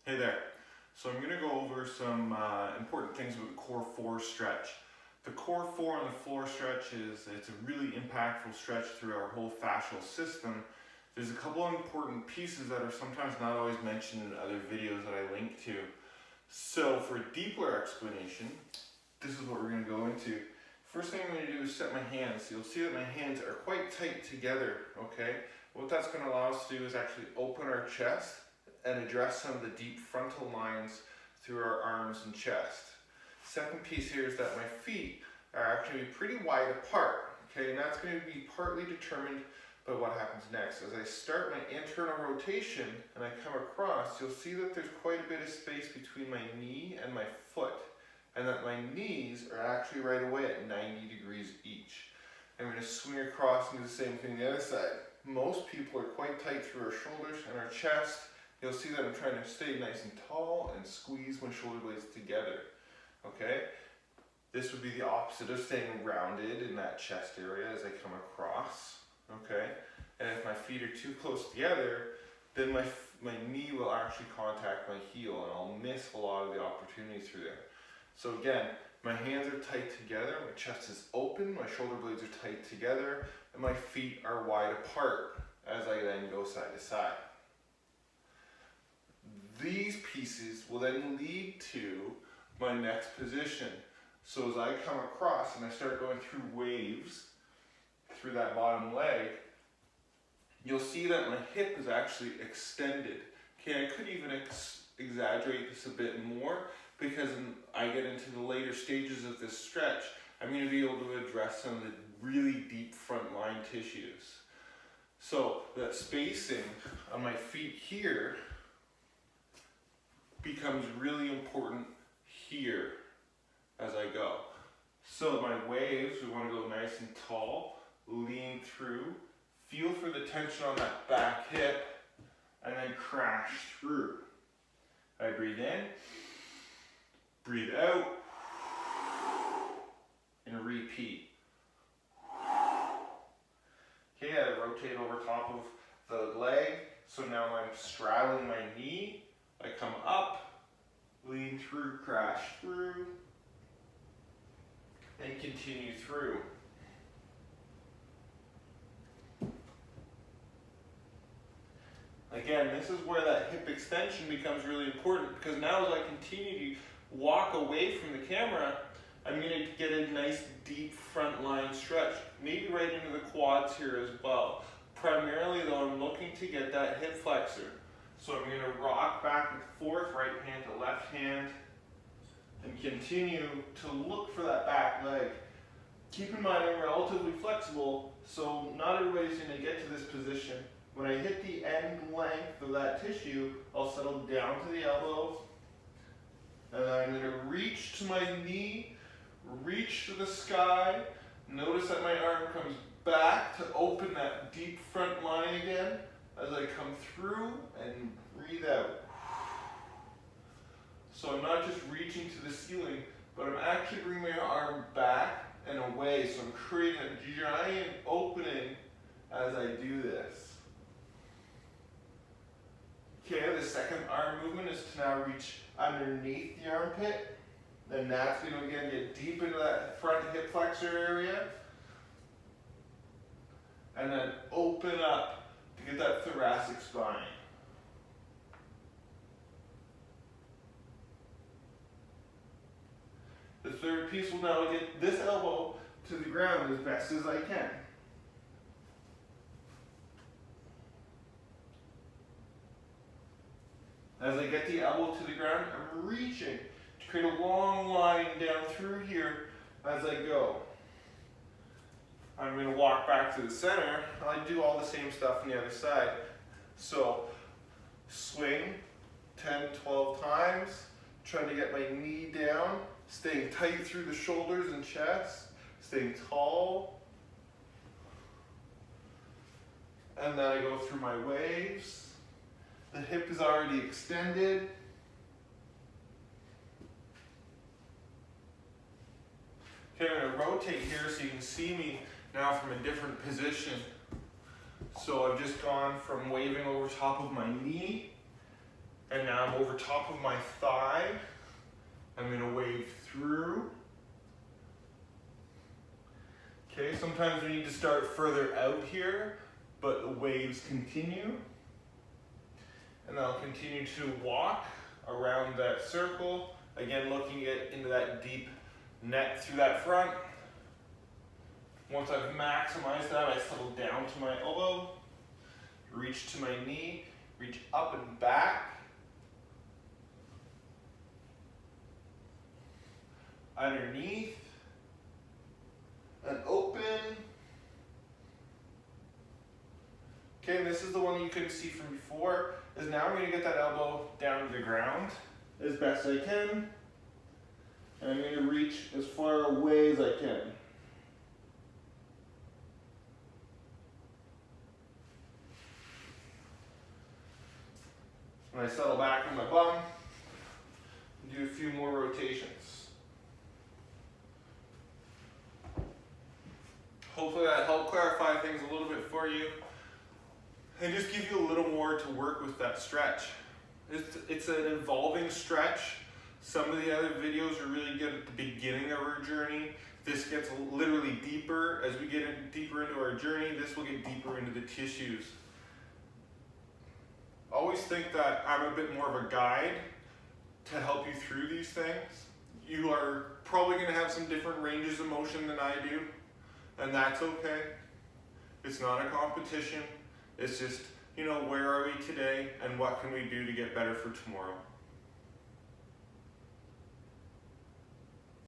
Hey there. So I'm going to go over some important things with the core 4 stretch. The core 4 on the floor stretch it's a really impactful stretch through our whole fascial system. There's a couple of important pieces that are sometimes not always mentioned in other videos that I link to. So for a deeper explanation, this is what we're going to go into. First thing I'm going to do is set my hands. You'll see that my hands are quite tight together, okay? What that's going to allow us to do is actually open our chest and address some of the deep frontal lines through our arms and chest. Second piece here is that my feet are actually pretty wide apart, okay, and that's going to be partly determined by what happens next. As I start my internal rotation and I come across, you'll see that there's quite a bit of space between my knee and my foot, and that my knees are actually right away at 90 degrees each. I'm going to swing across and do the same thing the other side. Most people are quite tight through our shoulders and our chest. You'll see that I'm trying to stay nice and tall and squeeze my shoulder blades together, okay? This would be the opposite of staying rounded in that chest area as I come across, okay? And if my feet are too close together, then my knee will actually contact my heel and I'll miss a lot of the opportunities through there. So again, my hands are tight together, my chest is open, my shoulder blades are tight together, and my feet are wide apart as I then go side to side. These pieces will then lead to my next position. So as I come across and I start going through waves through that bottom leg, you'll see that my hip is actually extended. Okay, I could even exaggerate this a bit more because I get into the later stages of this stretch, I'm going to be able to address some of the really deep front line tissues. So that spacing on my feet here becomes really important here as I go. So my waves, we want to go nice and tall, lean through, feel for the tension on that back hip, and then crash through. I breathe in, breathe out, and repeat. Okay, I rotate over top of the leg, so now I'm straddling my knee. I come up, lean through, crash through, and continue through. Again, this is where that hip extension becomes really important because now as I continue to walk away from the camera, I'm going to get a nice deep front line stretch, maybe right into the quads here as well. Primarily though, I'm looking to get that hip flexor. So I'm going to rock back and forth, right hand to left hand, and continue to look for that back leg. Keep in mind I'm relatively flexible, so not everybody's going to get to this position. When I hit the end length of that tissue, I'll settle down to the elbow, and then I'm going to reach to my knee, reach to the sky. Notice that my arm comes back to open that deep front line again as I come through and breathe out. So I'm not just reaching to the ceiling, but I'm actually bringing my arm back and away. So I'm creating a giant opening as I do this. Okay, the second arm movement is to now reach underneath the armpit. Then that's going to again get deep into that front hip flexor area. And then open up to get that thoracic spine. The third piece will now get this elbow to the ground as best as I can. As I get the elbow to the ground, I'm reaching to create a long line down through here as I go. I'm going to walk back to the center. I do all the same stuff on the other side. So swing 10, 12 times, trying to get my knee down, staying tight through the shoulders and chest, staying tall. And then I go through my waves. The hip is already extended. Okay, I'm going to rotate here so you can see me now from a different position. So I've just gone from waving over top of my knee And now I'm over top of my thigh. I'm gonna wave through. Okay, sometimes we need to start further out here, but the waves continue. And I'll continue to walk around that circle. Again, looking into that deep neck through that front. Once I've maximized that, I settle down to my elbow, reach to my knee, reach up and back. Underneath, and open. Okay, and this is the one that you couldn't see from before, is now I'm gonna get that elbow down to the ground as best I can. And I'm gonna reach as far away as I can. And I settle back on my bum and do a few more rotations. Hopefully that helped clarify things a little bit for you and just give you a little more to work with that stretch. It's an evolving stretch. Some of the other videos are really good at the beginning of our journey. This gets literally deeper. As we get deeper into our journey, this will get deeper into the tissues. Always think that I'm a bit more of a guide to help you through these things. You are probably going to have some different ranges of motion than I do, and that's okay. It's not a competition. It's just, where are we today and what can we do to get better for tomorrow?